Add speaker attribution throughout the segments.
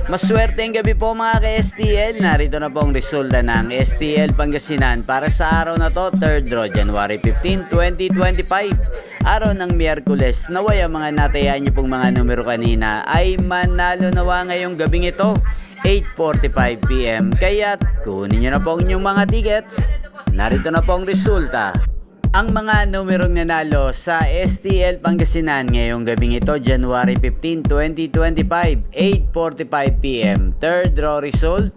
Speaker 1: Maswerteng gabi po mga ka-STL. Narito na po ang resulta ng STL Pangasinan para sa araw na to, 3rd draw, January 15, 2025. Araw ng Miyerkules. Naway ang mga natayaan niyo pong mga numero kanina ay manalo nawa ngayong gabing ito, 8:45 PM. Kaya't kunin niyo na po ang inyong mga tickets. Narito na po ang resulta. Ang mga numerong nanalo sa STL Pangasinan ngayong gabing ito, January 15, 2025, 8:45 PM. Third draw result,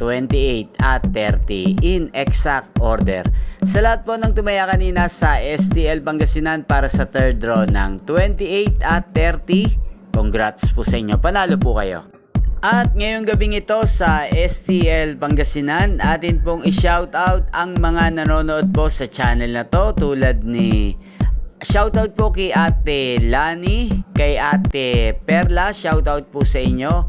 Speaker 1: 28 at 30 in exact order. Sa lahat po ng tumaya kanina sa STL Pangasinan para sa third draw ng 28 at 30, congrats po sa inyo. Panalo po kayo. At ngayong gabing ito sa STL Pangasinan, atin pong i-shoutout ang mga nanonood po sa channel na to, tulad ni shoutout po kay Ate Lani, kay Ate Perla, shoutout po sa inyo,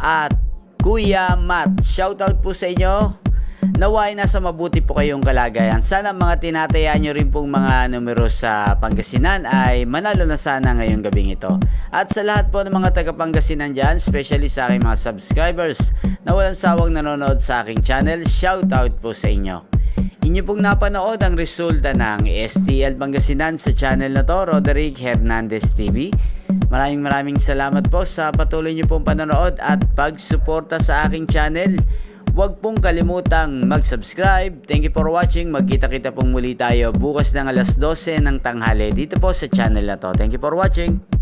Speaker 1: at Kuya Matt, shoutout po sa inyo. Naway nasa mabuti po kayong kalagayan. Sana mga tinatayaan nyo rin pong mga numero sa Pangasinan ay manalo na sana ngayong gabing ito. At sa lahat po ng mga taga Pangasinan dyan, especially sa aking mga subscribers na walang sawang nanonood sa aking channel, shoutout po sa inyo. Inyo pong napanood ang resulta ng STL Pangasinan sa channel na to, Roderick Hernandez TV. Maraming salamat po sa patuloy nyo pong panonood at pagsuporta sa aking channel. Huwag pong kalimutang mag-subscribe. Thank you for watching. Magkita-kita pong muli tayo bukas ng alas 12 ng tanghali dito po sa channel na to. Thank you for watching.